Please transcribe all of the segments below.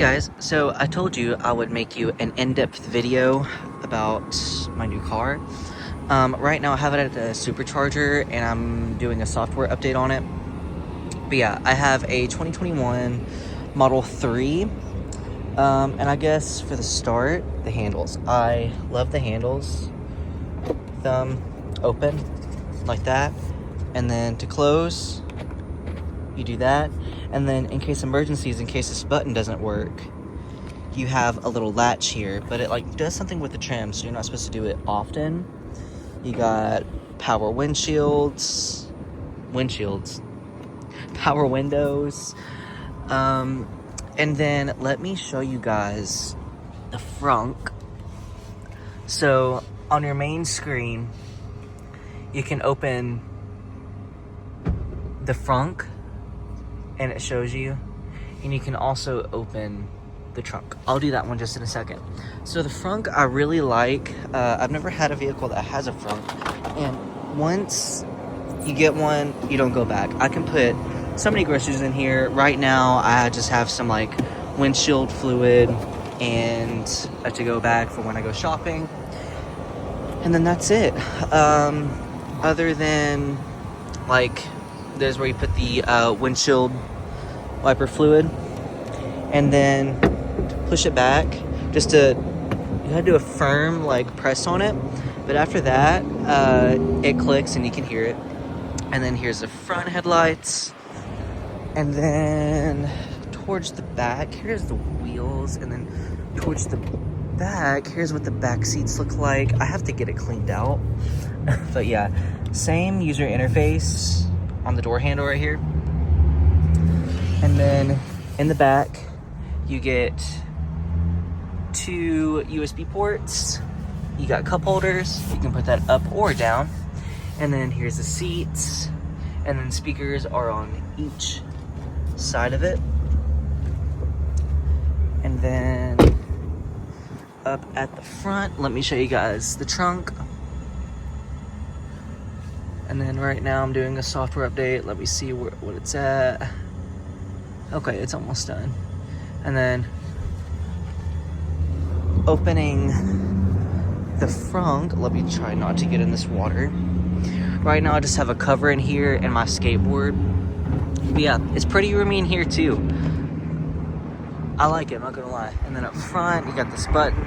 Guys, so I told you I would make you an in-depth video about my new car. Right now I have it at the supercharger and I'm doing a software update on it. But yeah, I have a 2021 Model 3. And I guess for the start, the handles. I love the handles. Thumb open like that. And then to close, you do that. And then in case emergencies, in case this button doesn't work, you have a little latch here, but it like does something with the trim, so you're not supposed to do it often. You got power windshields, power windows, and then let me show you guys the front. So on your main screen, you can open the front and it shows you, and you can also open the trunk. I'll do that one just in a second. So the front I really like. I've never had a vehicle that has a front, and once you get one, you don't go back. I can put so many groceries in here. Right now I just have some like windshield fluid and to go back for when I go shopping, and then that's it. Other than like, there's where you put the windshield wiper fluid, and then push it back. You gotta do a firm like press on it, but after that it clicks and you can hear it. And then here's the front headlights, and then towards the back here's the wheels, and then towards the back here's what the back seats look like. I have to get it cleaned out. But yeah, same user interface on the door handle right here. And then in the back you get 2 USB ports. You got cup holders, you can put that up or down. And then here's the seats, and then speakers are on each side of it. And then up at the front, let me show you guys the trunk. And then right now I'm doing a software update. Let me see what it's at. Okay, it's almost done. And then opening the front, let me try not to get in this water. Right now I just have a cover in here and my skateboard. But yeah, it's pretty roomy in here too. I like it, I'm not gonna lie. And then up front, you got this button,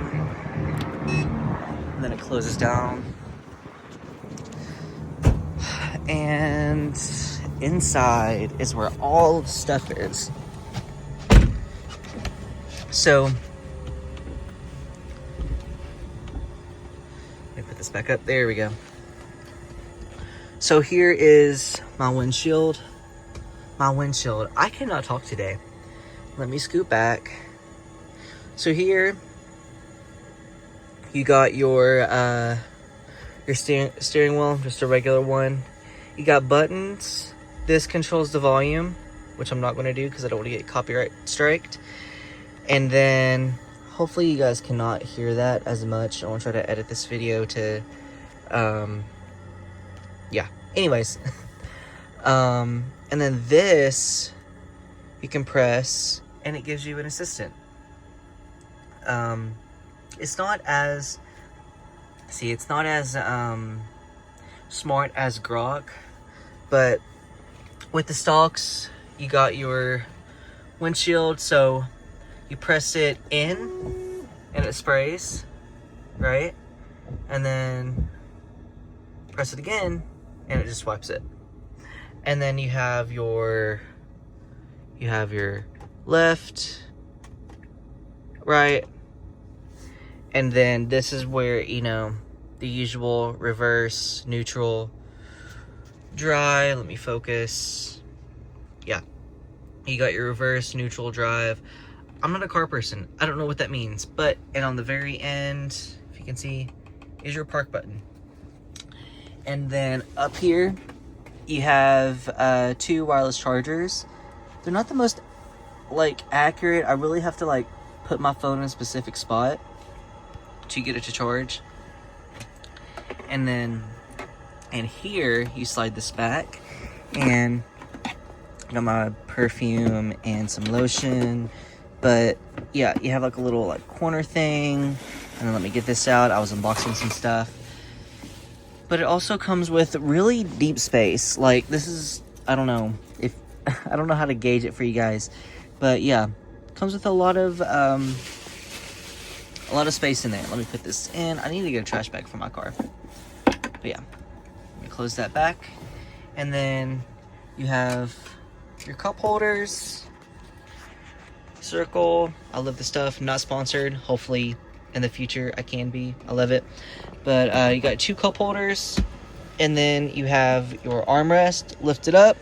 and then it closes down. And inside is where all the stuff is. So let me put this back up. There we go. So here is my windshield. I cannot talk today. Let me scoot back. So here you got your steering wheel, just a regular one. You got buttons. This controls the volume, which I'm not going to do because I don't want to get copyright striked. And then hopefully you guys cannot hear that as much. I want to try to edit this video to yeah, anyways. And then this you can press and it gives you an assistant. It's not as smart as Grok, but with the stalks you got your windshield, so you press it in and it sprays, right? And then press it again and it just wipes it. And then you have your left, right, and then this is where, you know, the usual reverse, neutral, dry. Let me focus. Yeah, you got your reverse, neutral, drive. I'm not a car person, I don't know what that means, but, and on the very end, if you can see, is your park button. And then up here you have 2 wireless chargers. They're not the most like accurate. I really have to like put my phone in a specific spot to get it to charge. And then and here you slide this back, and I got my perfume and some lotion But yeah, you have like a little like corner thing. And then let me get this out. I was unboxing some stuff. But it also comes with really deep space. Like this is, I don't know if, I don't know how to gauge it for you guys. But yeah, comes with a lot of space in there. Let me put this in. I need to get a trash bag for my car. But yeah, let me close that back. And then you have your cup holders. Circle. I love the stuff. Not sponsored. Hopefully in the future I can be. I love it. But you got 2 cup holders. And then you have your armrest lifted up.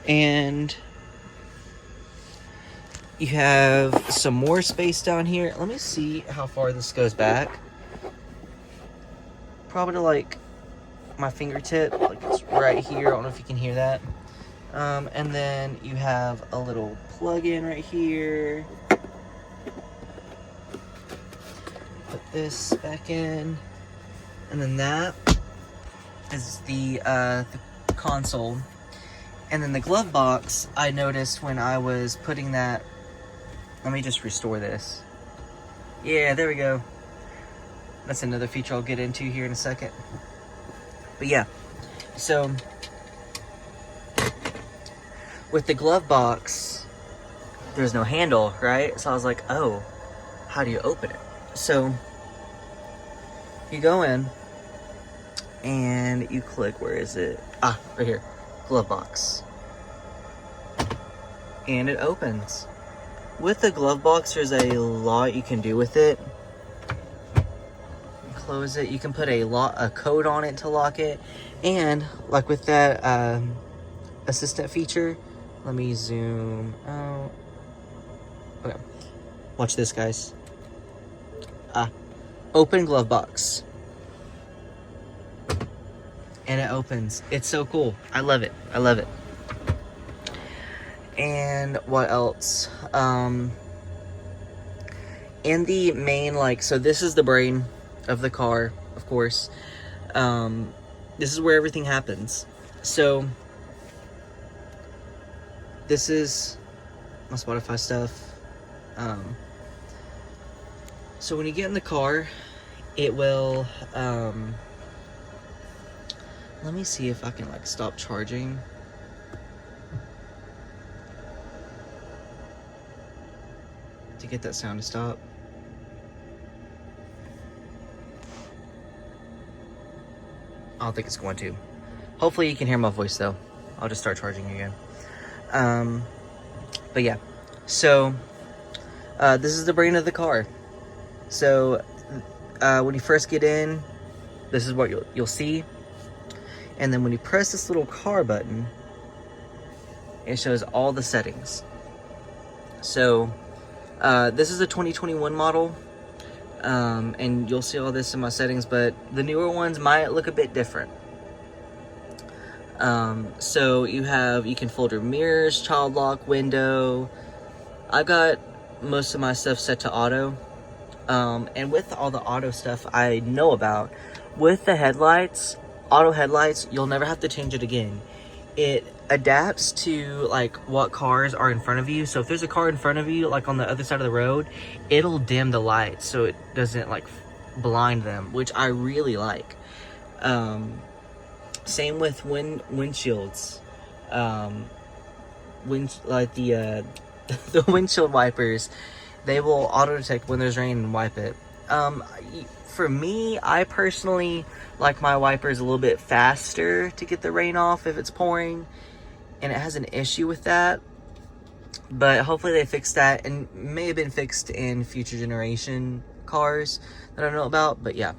And you have some more space down here. Let me see how far this goes back. Probably to like my fingertip. Like it's right here. I don't know if you can hear that. And then you have a little plug-in right here. Put this back in. And then that is the console. And then the glove box, I noticed when I was putting that. Let me just restore this. Yeah, there we go. That's another feature I'll get into here in a second. But yeah, so with the glove box, there's no handle, right? So I was like, oh, how do you open it? So you go in and you click, where is it? Ah, right here, glove box. And it opens. With the glove box, there's a lot you can do with it. Close it. You can put a code on it to lock it. And like with that assistant feature, let me zoom out. Okay. Watch this, guys. Open glove box. And it opens. It's so cool. I love it. I love it. And what else? In the main, like, so this is the brain of the car, of course. This is where everything happens. So this is my Spotify stuff. So when you get in the car, it will, let me see if I can like stop charging. To get that sound to stop. I don't think it's going to. Hopefully you can hear my voice though. I'll just start charging again. But yeah, so this is the brain of the car. So when you first get in, this is what you'll see. And then when you press this little car button, it shows all the settings. So this is a 2021 model, and you'll see all this in my settings, but the newer ones might look a bit different. So you can fold your mirrors, child lock, window. I've got most of my stuff set to auto, and with all the auto stuff I know about, with the headlights, auto headlights, you'll never have to change it again. It adapts to like what cars are in front of you. So if there's a car in front of you, like on the other side of the road, it'll dim the lights so it doesn't like blind them, which I really like. Same with windshields. Like the the windshield wipers, they will auto detect when there's rain and wipe it. For me, I personally like my wipers a little bit faster to get the rain off if it's pouring, and it has an issue with that. But hopefully they fixed that, and may have been fixed in future generation cars that I don't know about. But yeah,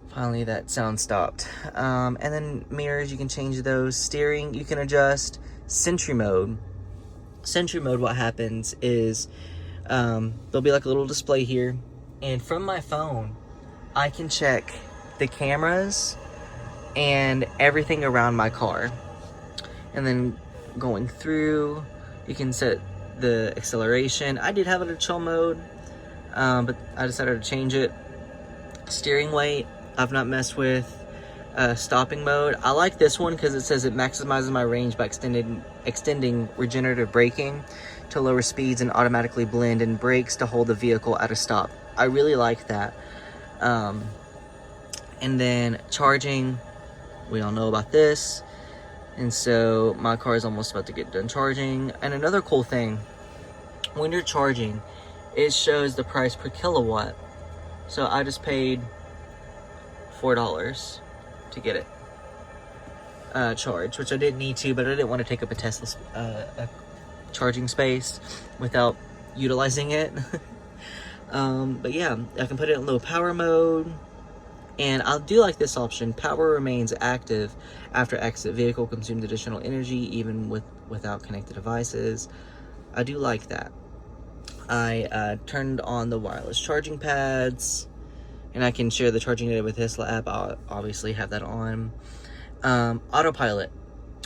finally that sound stopped. And then mirrors, you can change those. Steering, you can adjust. Sentry mode. Sentry mode, what happens is there'll be like a little display here, and from my phone I can check the cameras and everything around my car. And then going through, you can set the acceleration. I did have it in chill mode, but I decided to change it. Steering weight, I've not messed with. Stopping mode, I like this one because it says it maximizes my range by extending regenerative braking. to lower speeds and automatically blend, and brakes to hold the vehicle at a stop. I really like that. And then charging, we all know about this. And so my car is almost about to get done charging. And another cool thing, when you're charging, it shows the price per kilowatt. So I just paid $4 to get it charged, which I didn't need to, but I didn't want to take up a Tesla's charging space without utilizing it. But yeah, I can put it in low power mode. And I do like this option. Power remains active after exit. Vehicle consumes additional energy even without connected devices. I do like that. I turned on the wireless charging pads, and I can share the charging data with Tesla app. I'll obviously have that on. Autopilot.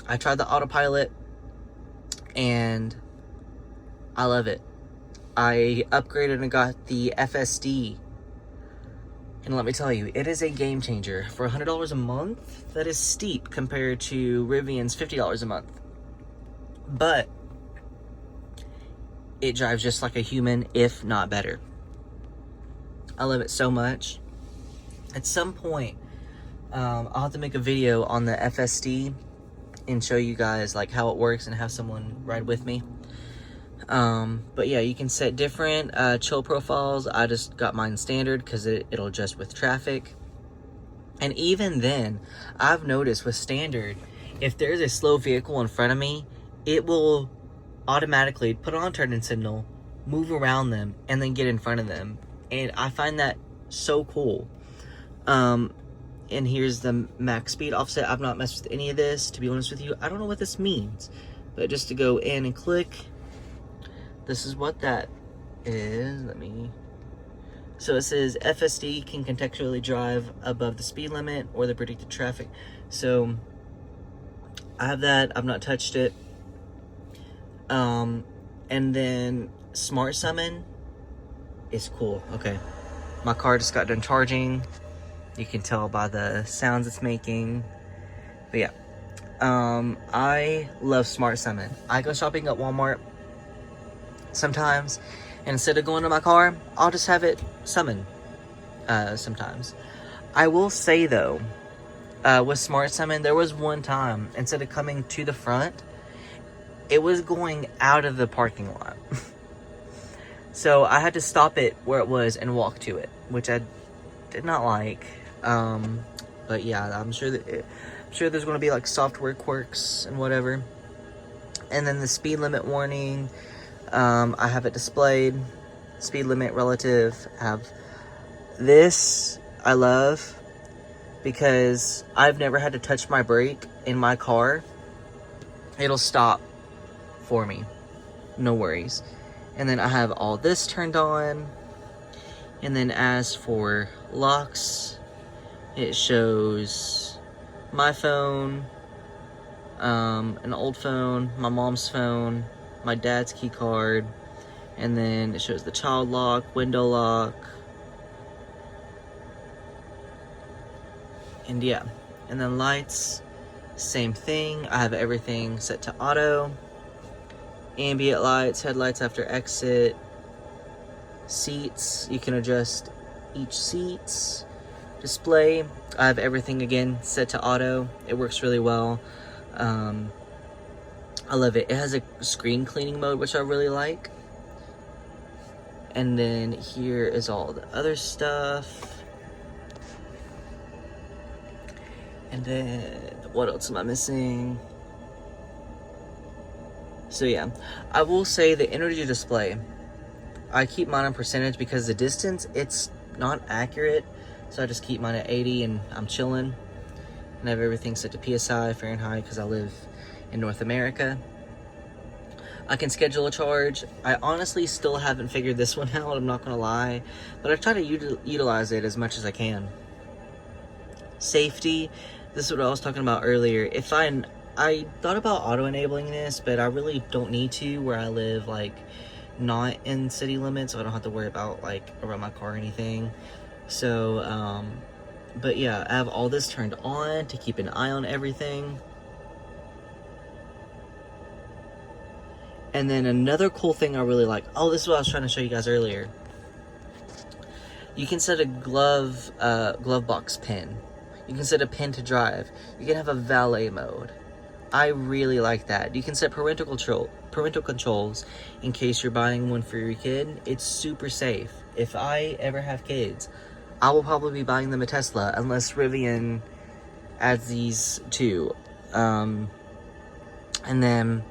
I tried the autopilot, and I love it. I upgraded and got the FSD. And let me tell you, it is a game changer. For $100 a month, that is steep compared to Rivian's $50 a month. But it drives just like a human, if not better. I love it so much. At some point, I'll have to make a video on the FSD and show you guys like how it works and have someone ride with me. But yeah, you can set different chill profiles. I just got mine standard because it'll adjust with traffic. And even then, I've noticed with standard, if there's a slow vehicle in front of me, it will automatically put on turn and signal, move around them, and then get in front of them. And I find that so cool. And here's the max speed offset. I've not messed with any of this, to be honest with you. I don't know what this means, but just to go in and click, this is what that is. So it says FSD can contextually drive above the speed limit or the predicted traffic. So I have that. I've not touched it. And then Smart Summon is cool. Okay, my car just got done charging. You can tell by the sounds it's making. But yeah, I love Smart Summon. I go shopping at Walmart sometimes, and instead of going to my car, I'll just have it summon sometimes. I will say though, with Smart Summon, there was one time, instead of coming to the front, it was going out of the parking lot. So I had to stop it where it was and walk to it, which I did not like. But yeah, I'm sure there's going to be like software quirks and whatever. And then the speed limit warning, I have it displayed. Speed limit relative. Have this. I love because I've never had to touch my brake in my car. It'll stop for me, no worries. And then I have all this turned on. And then as for locks, it shows my phone, an old phone, my mom's phone, my dad's key card, and then it shows the child lock, window lock, and yeah. And then lights, same thing. I have everything set to auto. Ambient lights, headlights after exit, seats, you can adjust each seat's display. I have everything again set to auto. It works really well. I love it. It has a screen cleaning mode, which I really like. And then here is all the other stuff. And then what else am I missing? So yeah, I will say the energy display, I keep mine on percentage because the distance, it's not accurate. So I just keep mine at 80 and I'm chilling. And I have everything set to PSI, Fahrenheit, because I live in North America. I can schedule a charge. I honestly still haven't figured this one out, I'm not gonna lie. But I try to utilize it as much as I can. Safety, this is what I was talking about earlier. I thought about auto-enabling this, but I really don't need to where I live, like, not in city limits, so I don't have to worry about, like, around my car or anything. So, but yeah, I have all this turned on to keep an eye on everything. And then another cool thing I really like, oh, this is what I was trying to show you guys earlier. You can set a glove box pin. You can set a pin to drive. You can have a valet mode. I really like that. You can set parental controls in case you're buying one for your kid. It's super safe. If I ever have kids, I will probably be buying them a Tesla unless Rivian adds these too. And then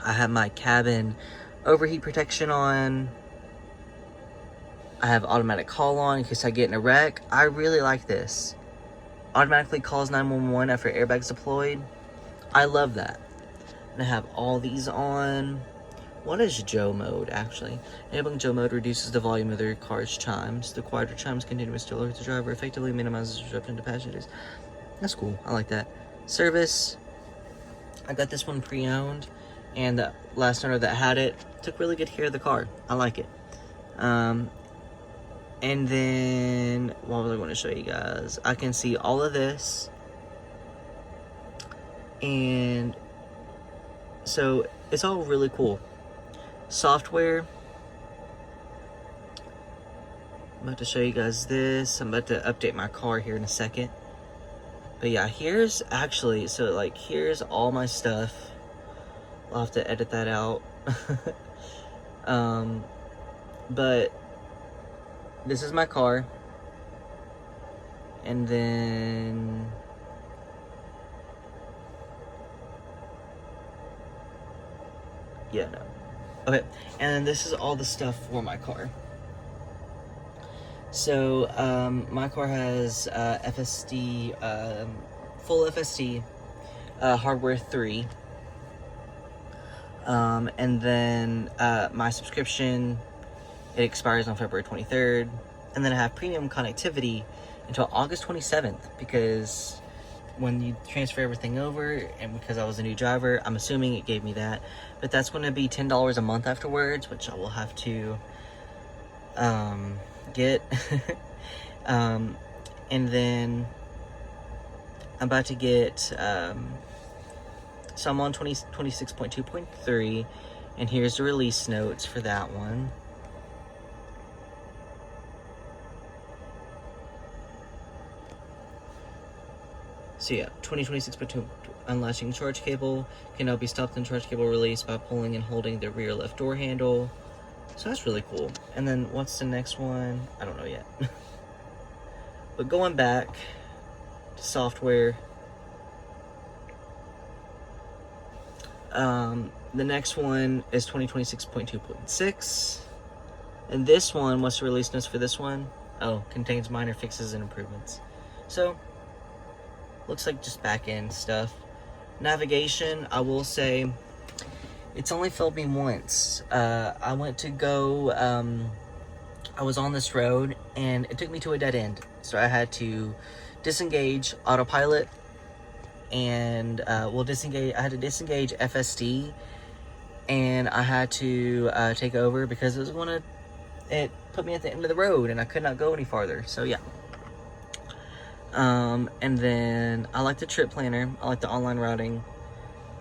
I have my cabin overheat protection on. I have automatic call on in case I get in a wreck. I really like this. Automatically calls 911 after airbags deployed. I love that. And I have all these on. What is Joe mode, actually? Enabling Joe mode reduces the volume of the car's chimes. The quieter chimes continuous to alert the driver, effectively minimizes disruption to passengers. That's cool. I like that. Service. I got this one pre-owned, and the last owner that had it took really good care of the car. I like it. And then, what was I going to show you guys? I can see all of this. And so, it's all really cool. Software. I'm about to show you guys this. I'm about to update my car here in a second. But yeah, here's actually, so like, here's all my stuff. I'll have to edit that out. But this is my car. And then yeah, no. Okay, and then this is all the stuff for my car. So, my car has FSD, full FSD, hardware 3. And then my subscription, it expires on February 23rd. And then I have premium connectivity until August 27th, because when you transfer everything over, and because I was a new driver, I'm assuming it gave me that. But that's going to be $10 a month afterwards, which I will have to get. And then I'm about to get, so I'm on 26.2.3, and here's the release notes for that one. So yeah, 2026.2, unlatching charge cable, can now be stopped in charge cable release by pulling and holding the rear left door handle. So that's really cool. And then what's the next one? I don't know yet. But going back to software, the next one is 2026.2.6. And this one, what's the release notes for this one? Oh, contains minor fixes and improvements. So, looks like just back-end stuff. Navigation, I will say, it's only failed me once. I went to go, I was on this road, and it took me to a dead end. So I had to disengage autopilot, and, I had to disengage FSD, and I had to take over because it put me at the end of the road, and I could not go any farther. So yeah. And then I like the trip planner. I like the online routing.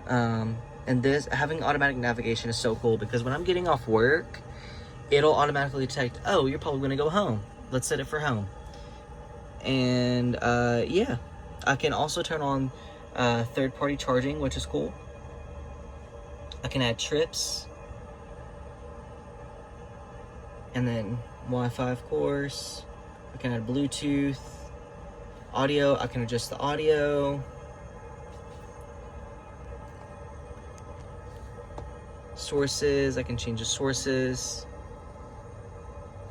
And this, having automatic navigation is so cool, because when I'm getting off work, it'll automatically detect, oh, you're probably going to go home. Let's set it for home. And, yeah. I can also turn on third-party charging, which is cool. I can add trips. And then Wi-Fi, of course. I can add Bluetooth. Audio, I can adjust the audio. Sources, I can change the sources.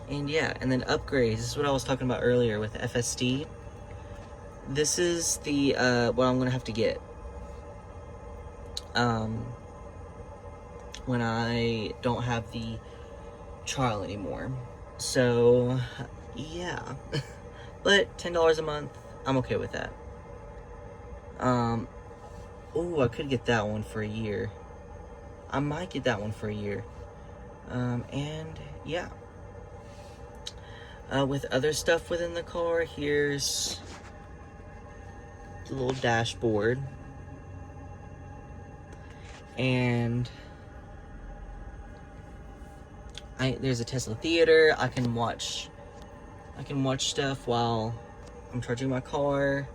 And yeah, and then upgrades. This is what I was talking about earlier with FSD. This is the, what I'm gonna have to get. When I don't have the trial anymore. So, yeah. But $10 a month, I'm okay with that. Oh, I could get that one for a year. I might get that one for a year. And yeah. With other stuff within the car, here's the little dashboard. And There's a Tesla theater. I can watch stuff while I'm charging my car.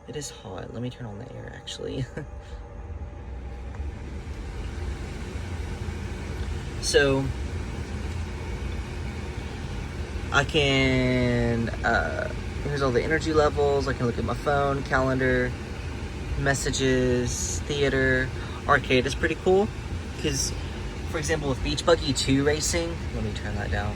It is hot. Let me turn on the air, actually. So I can, here's all the energy levels. I can look at my phone, calendar, messages, theater, arcade is pretty cool. Because, for example, with Beach Buggy 2 racing, let me turn that down.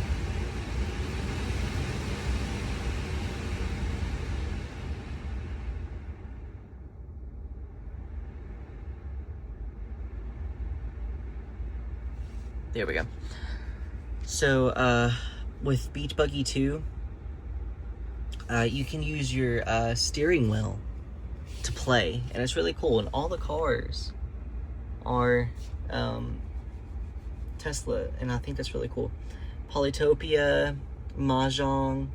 There we go. So, with Beach Buggy 2, you can use your steering wheel to play, and it's really cool. And all the cars are Tesla, and I think that's really cool. Polytopia, Mahjong,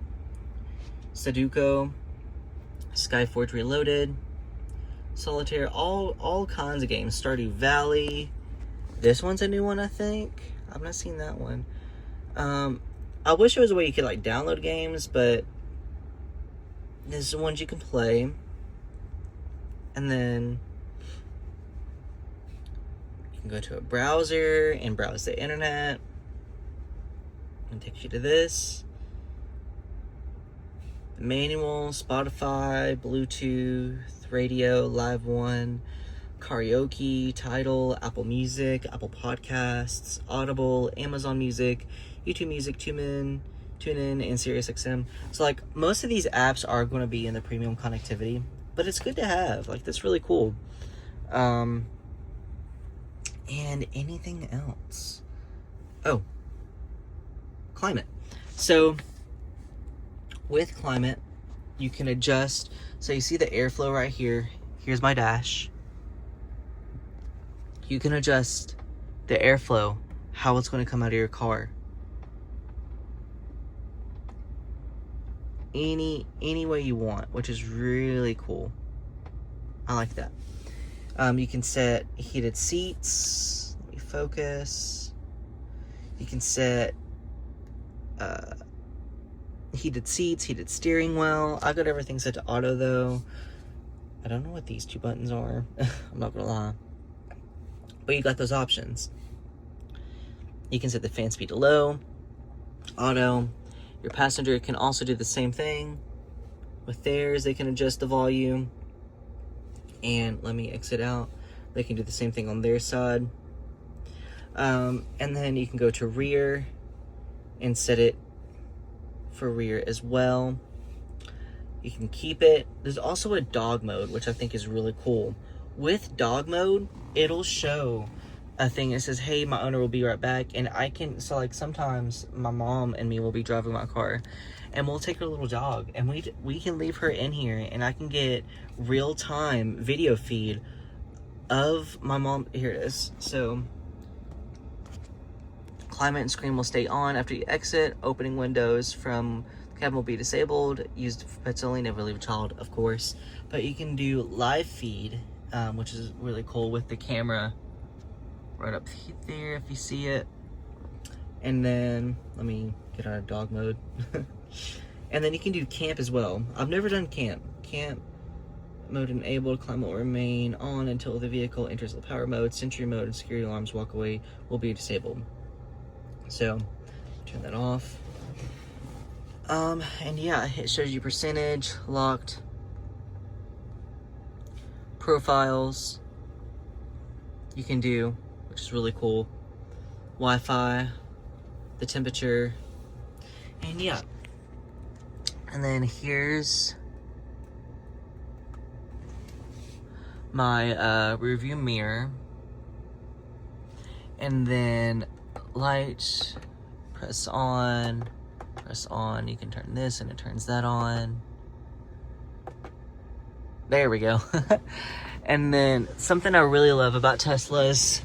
Sudoku, Skyforge Reloaded, Solitaire, all kinds of games. Stardew Valley. This one's a new one, I think. I've not seen that one. I wish there was a way you could like download games, but this is the ones you can play. And then you can go to a browser and browse the internet. And it takes you to this. The manual, Spotify, Bluetooth, radio, Live One, karaoke, Tidal, Apple Music, Apple Podcasts, Audible, Amazon Music, YouTube Music, TuneIn, and SiriusXM. So like most of these apps are going to be in the premium connectivity, but it's good to have. Like that's really cool. And anything else? Oh, climate. So with climate, you can adjust. So you see the airflow right here. Here's my dash. You can adjust the airflow, how it's going to come out of your car. Any way you want, which is really cool. I like that. You can set heated seats. Let me focus. You can set heated seats, heated steering wheel. I got everything set to auto though. I don't know what these two buttons are. I'm not gonna lie. But you got those options. You can set the fan speed to low, auto. Your passenger can also do the same thing. With theirs, they can adjust the volume. And let me exit out. They can do the same thing on their side. And then you can go to rear and set it for rear as well. You can keep it. There's also a dog mode, which I think is really cool. With dog mode, it'll show a thing that says, hey, my owner will be right back. And I can, so like sometimes my mom and me will be driving my car and we'll take her little dog and we can leave her in here and I can get real-time video feed of my mom. Here it is. So climate and screen will stay on after you exit. Opening windows from the cabin will be disabled. Used for pets only, never leave a child, of course. But you can do live feed, which is really cool with the camera right up there if you see it. And then let me get out of dog mode. And then you can do camp as well. I've never done camp. Camp mode enabled. Climate will remain on until the vehicle enters the power mode. Sentry mode and security alarms walk away will be disabled. So turn that off. And yeah, it shows you percentage, locked, profiles. You can do, which is really cool, Wi-Fi, the temperature, and yeah. And then here's my review mirror. And then light, press on, you can turn this and it turns that on. There we go. And then something I really love about Teslas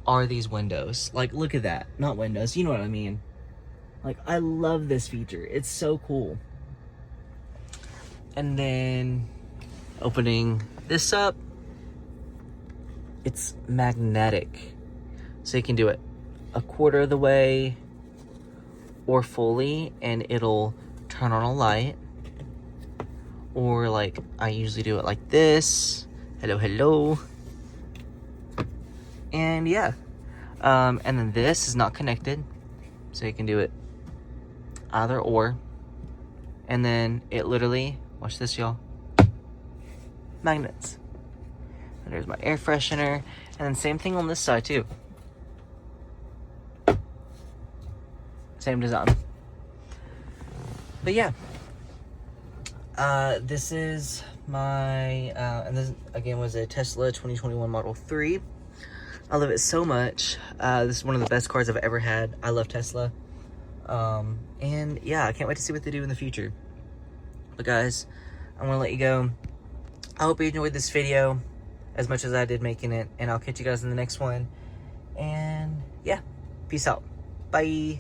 are these windows. Like, look at that. Not windows, you know what I mean. Like, I love this feature. It's so cool. And then opening this up, it's magnetic. So you can do it a quarter of the way or fully, and it'll turn on a light. Or like, I usually do it like this. Hello, hello. And yeah. And then this is not connected, so you can do it either or. And then it literally, watch this, y'all, magnets. And there's my air freshener. And then same thing on this side too. Same design. But yeah, this is my, and this again was a Tesla 2021 Model 3. I love it so much. This is one of the best cars I've ever had. I love Tesla. And yeah, I can't wait to see what they do in the future. But guys, I'm gonna let you go. I hope you enjoyed this video as much as I did making it, and I'll catch you guys in the next one. And yeah, peace out. Bye.